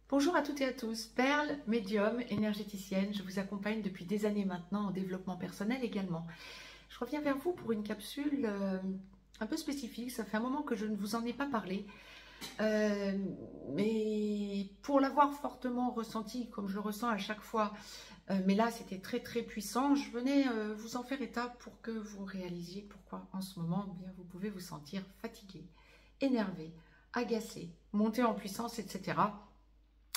Bonjour à toutes et à tous, Perle, médium, énergéticienne, je vous accompagne depuis des années maintenant en développement personnel également. Je reviens vers vous pour une capsule un peu spécifique, ça fait un moment que je ne vous en ai pas parlé, mais pour l'avoir fortement ressenti comme je le ressens à chaque fois, mais là c'était très puissant, je venais vous en faire état pour que vous réalisiez pourquoi en ce moment bien, vous pouvez vous sentir fatigué, énervé, agacé, monté en puissance, etc.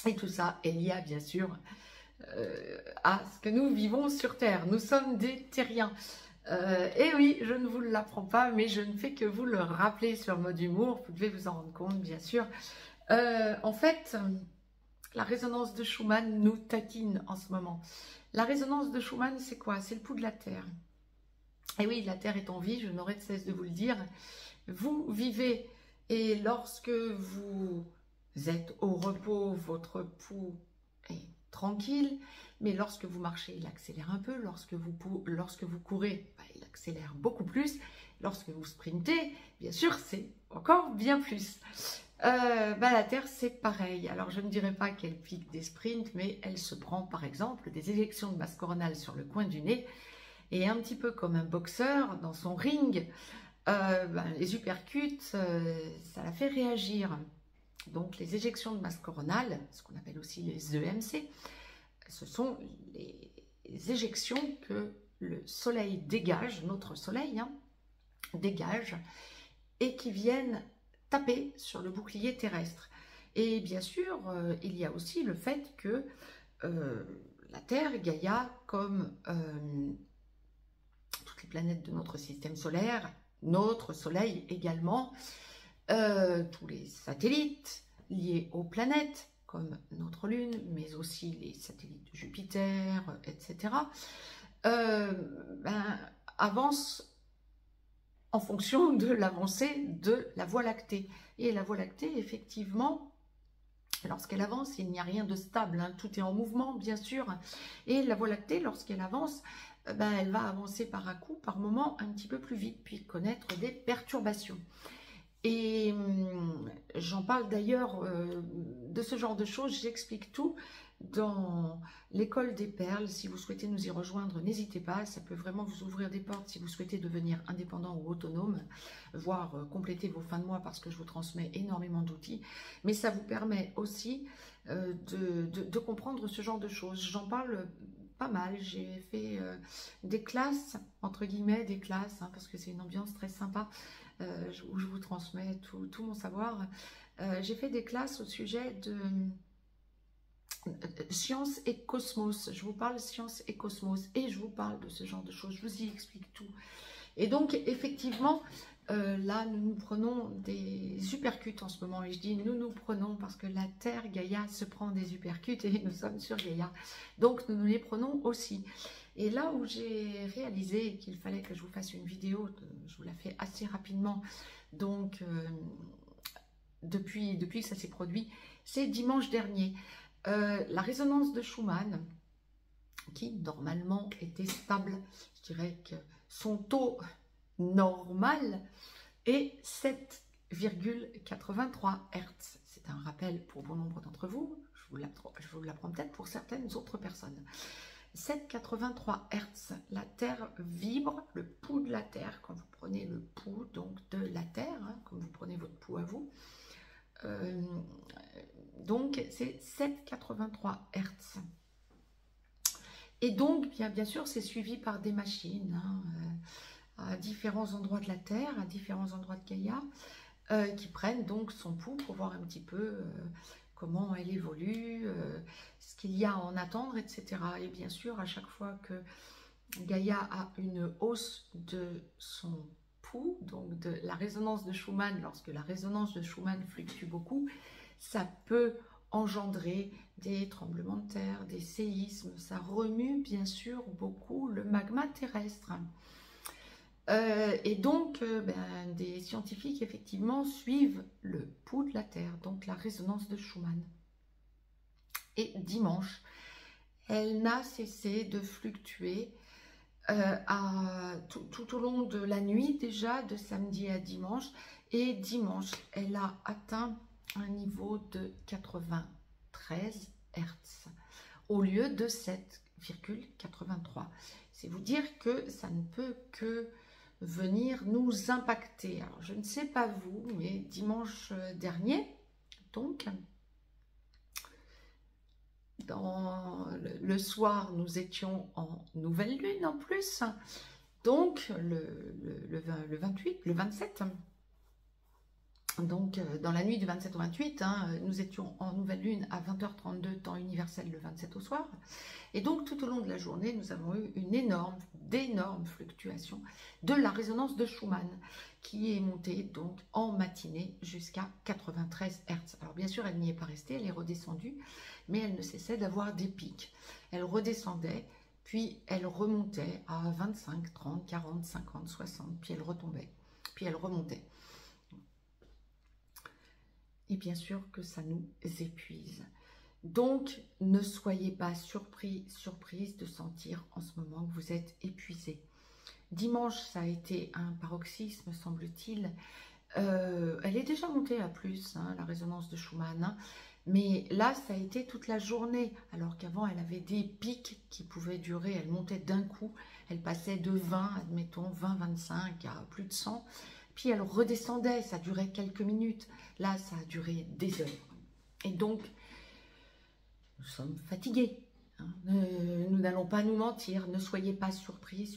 Et tout ça est lié bien sûr à ce que nous vivons sur Terre. Nous sommes des terriens. Et oui, je ne vous l'apprends pas, mais je ne fais que vous le rappeler sur le mode humour. Vous devez vous en rendre compte, bien sûr. En fait, la résonance de Schumann nous taquine en ce moment. La résonance de Schumann, c'est quoi? C'est le pouls de la Terre. Et oui, la Terre est en vie, je n'aurai de cesse de vous le dire. Vous vivez, et lorsque vous êtes au repos, votre pouls est tranquille, mais lorsque vous marchez, il accélère un peu, lorsque vous courez, il accélère beaucoup plus, lorsque vous sprintez, bien sûr, c'est encore bien plus. La Terre, c'est pareil. Alors, je ne dirais pas qu'elle pique des sprints, mais elle se prend, par exemple, des éjections de masse coronale sur le coin du nez, et un petit peu comme un boxeur dans son ring, les uppercuts, ça la fait réagir. Donc les éjections de masse coronale, ce qu'on appelle aussi les EMC, ce sont les éjections que le soleil dégage, notre soleil dégage, et qui viennent taper sur le bouclier terrestre. Et bien sûr, il y a aussi le fait que la Terre, Gaïa, comme toutes les planètes de notre système solaire, notre soleil également, tous les satellites liés aux planètes, comme notre Lune, mais aussi les satellites de Jupiter, etc., avancent en fonction de l'avancée de la Voie lactée. Et la Voie lactée, effectivement, lorsqu'elle avance, il n'y a rien de stable, tout est en mouvement, bien sûr. Et la Voie lactée, lorsqu'elle avance, elle va avancer par à coup, par moment, un petit peu plus vite, puis connaître des perturbations. Et j'en parle d'ailleurs de ce genre de choses, j'explique tout dans l'école des perles. Si vous souhaitez nous y rejoindre, n'hésitez pas, ça peut vraiment vous ouvrir des portes si vous souhaitez devenir indépendant ou autonome, voire compléter vos fins de mois parce que je vous transmets énormément d'outils. Mais ça vous permet aussi de comprendre ce genre de choses. J'en parle pas mal, j'ai fait des classes, entre guillemets, des classes, parce que c'est une ambiance très sympa, où je vous transmets tout mon savoir. J'ai fait des classes au sujet de science et cosmos. Je vous parle science et cosmos et je vous parle de ce genre de choses. Je vous y explique tout. Et donc, effectivement, là, nous prenons des uppercuts en ce moment. Et je dis nous prenons parce que la Terre, Gaïa, se prend des uppercuts et nous sommes sur Gaïa. Donc, nous les prenons aussi. Et là où j'ai réalisé qu'il fallait que je vous fasse une vidéo, je vous la fais assez rapidement, donc depuis que ça s'est produit, c'est dimanche dernier. La résonance de Schumann, qui normalement était stable, je dirais que son taux normal est 7,83 Hz. C'est un rappel pour bon nombre d'entre vous, je vous l'apprends peut-être pour certaines autres personnes. 7,83 Hz, la Terre vibre, le pouls de la Terre, quand vous prenez le pouls donc de la Terre, comme vous prenez votre pouls à vous, donc c'est 7,83 Hz. Et donc, bien sûr, c'est suivi par des machines à différents endroits de la Terre, à différents endroits de Gaïa, qui prennent donc son pouls pour voir un petit peu comment elle évolue, ce qu'il y a à en attendre, etc. Et bien sûr, à chaque fois que Gaïa a une hausse de son pouls, donc de la résonance de Schumann, lorsque la résonance de Schumann fluctue beaucoup, ça peut engendrer des tremblements de terre, des séismes, ça remue bien sûr beaucoup le magma terrestre. Et donc, des scientifiques, effectivement, suivent le pouls de la Terre, donc la résonance de Schumann. Et dimanche, elle n'a cessé de fluctuer tout au long de la nuit, déjà, de samedi à dimanche. Et dimanche, elle a atteint un niveau de 80 Hz au lieu de 7,83. C'est vous dire que ça ne peut que venir nous impacter. Alors, je ne sais pas vous, mais dimanche dernier, donc, dans le soir, nous étions en nouvelle lune en plus, donc le 28, le 27. Donc, dans la nuit du 27 au 28, nous étions en nouvelle lune à 20h32, temps universel, le 27 au soir. Et donc, tout au long de la journée, nous avons eu d'énormes fluctuations de la résonance de Schumann, qui est montée donc en matinée jusqu'à 93 Hz. Alors, bien sûr, elle n'y est pas restée, elle est redescendue, mais elle ne cessait d'avoir des pics. Elle redescendait, puis elle remontait à 25, 30, 40, 50, 60, puis elle retombait, puis elle remontait. Et bien sûr que ça nous épuise. Donc, ne soyez pas surprise de sentir en ce moment que vous êtes épuisé. Dimanche, ça a été un paroxysme, semble-t-il. Elle est déjà montée à plus, la résonance de Schumann. Mais là, ça a été toute la journée. Alors qu'avant, elle avait des pics qui pouvaient durer. Elle montait d'un coup. Elle passait de 20, admettons, 20, 25 à plus de 100. Puis elle redescendait, ça durait quelques minutes. Là, ça a duré des heures. Et donc, nous sommes fatigués. Nous n'allons pas nous mentir. Ne soyez pas surprise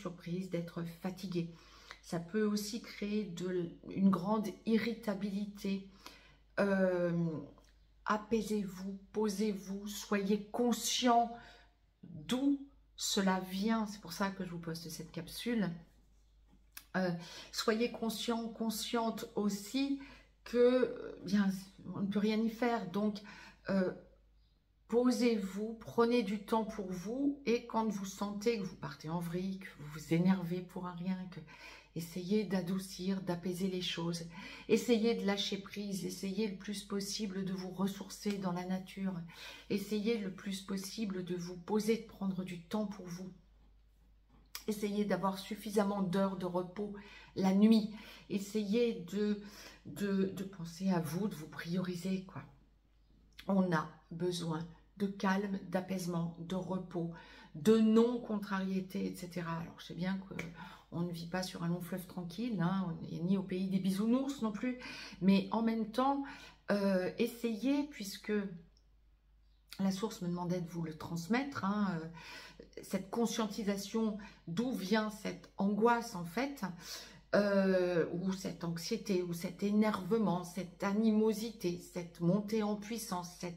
d'être fatigués. Ça peut aussi créer une grande irritabilité. Apaisez-vous, posez-vous, soyez conscient d'où cela vient. C'est pour ça que je vous poste cette capsule. Soyez conscient, consciente aussi que bien, on ne peut rien y faire. Donc, posez-vous, prenez du temps pour vous et quand vous sentez que vous partez en vrille, que vous vous énervez pour un rien, essayez d'adoucir, d'apaiser les choses. Essayez de lâcher prise, essayez le plus possible de vous ressourcer dans la nature. Essayez le plus possible de vous poser, de prendre du temps pour vous. Essayez d'avoir suffisamment d'heures de repos la nuit. Essayez de penser à vous, de vous prioriser, quoi. On a besoin de calme, d'apaisement, de repos, de non-contrariété, etc. Alors, je sais bien qu'on ne vit pas sur un long fleuve tranquille, on n'est ni au pays des bisounours non plus, mais en même temps, essayez, puisque la source me demandait de vous le transmettre, cette conscientisation, d'où vient cette angoisse en fait, ou cette anxiété, ou cet énervement, cette animosité, cette montée en puissance, cet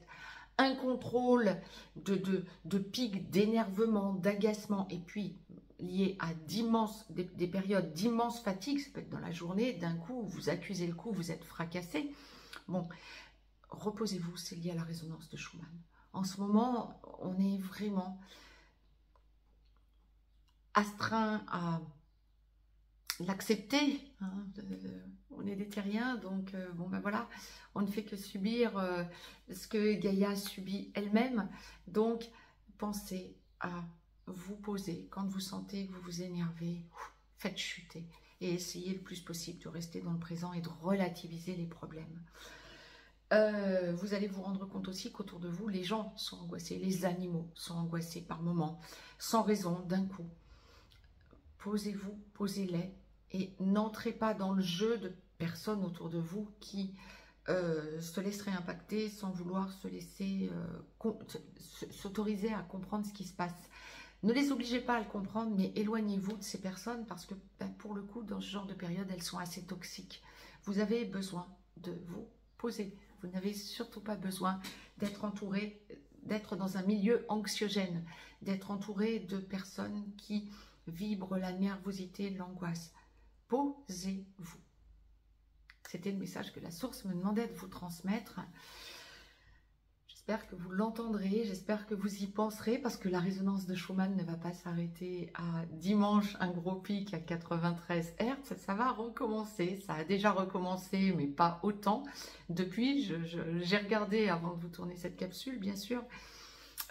incontrôle de pics d'énervement, d'agacement, et puis lié à des périodes d'immense fatigue, ça peut être dans la journée, d'un coup, vous accusez le coup, vous êtes fracassé. Bon, reposez-vous, c'est lié à la résonance de Schumann. En ce moment, on est vraiment astreint à l'accepter. On est des terriens, donc bon ben voilà, on ne fait que subir ce que Gaïa subit elle-même. Donc, pensez à vous poser. Quand vous sentez que vous vous énervez, faites chuter et essayez le plus possible de rester dans le présent et de relativiser les problèmes. Vous allez vous rendre compte aussi qu'autour de vous, les gens sont angoissés, les animaux sont angoissés par moments, sans raison, d'un coup. Posez-vous, posez-les et n'entrez pas dans le jeu de personnes autour de vous qui se laisseraient impacter sans vouloir se laisser s'autoriser à comprendre ce qui se passe. Ne les obligez pas à le comprendre, mais éloignez-vous de ces personnes parce que pour le coup, dans ce genre de période, elles sont assez toxiques. Vous avez besoin de vous poser. Vous n'avez surtout pas besoin d'être entouré, d'être dans un milieu anxiogène, d'être entouré de personnes qui vibrent la nervosité, l'angoisse. Posez-vous. C'était le message que la source me demandait de vous transmettre. J'espère que vous l'entendrez, j'espère que vous y penserez parce que la résonance de Schumann ne va pas s'arrêter à dimanche, un gros pic à 93 Hz. Ça va recommencer, ça a déjà recommencé, mais pas autant. Depuis, j'ai regardé avant de vous tourner cette capsule, bien sûr,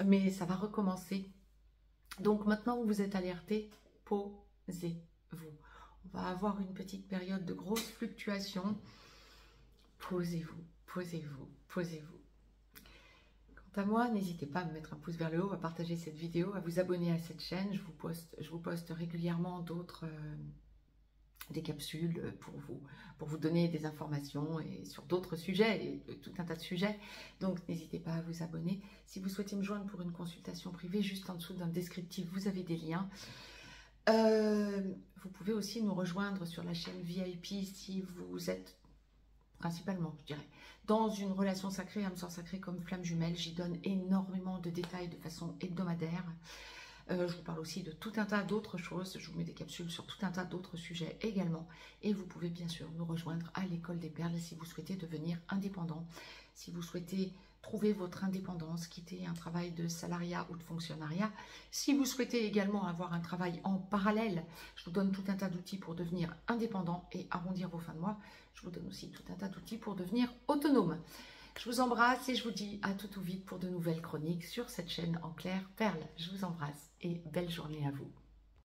mais ça va recommencer. Donc maintenant que vous êtes alertés, posez-vous. On va avoir une petite période de grosses fluctuations. Posez-vous, posez-vous, posez-vous. à moi, n'hésitez pas à me mettre un pouce vers le haut, à partager cette vidéo, à vous abonner à cette chaîne. Je vous poste régulièrement des capsules pour vous donner des informations et sur d'autres sujets, et tout un tas de sujets. Donc n'hésitez pas à vous abonner. Si vous souhaitez me joindre pour une consultation privée, juste en dessous dans le descriptif, vous avez des liens. Vous pouvez aussi nous rejoindre sur la chaîne VIP si vous êtes principalement, je dirais, dans une relation sacrée, âme sœur sacrée comme flamme jumelle. J'y donne énormément de détails de façon hebdomadaire. Je vous parle aussi de tout un tas d'autres choses. Je vous mets des capsules sur tout un tas d'autres sujets également. Et vous pouvez bien sûr nous rejoindre à l'école des perles si vous souhaitez devenir indépendant. Si vous souhaitez trouver votre indépendance, quitter un travail de salariat ou de fonctionnariat. Si vous souhaitez également avoir un travail en parallèle, je vous donne tout un tas d'outils pour devenir indépendant et arrondir vos fins de mois. Je vous donne aussi tout un tas d'outils pour devenir autonome. Je vous embrasse et je vous dis à tout vite pour de nouvelles chroniques sur cette chaîne en clair perle. Je vous embrasse et belle journée à vous.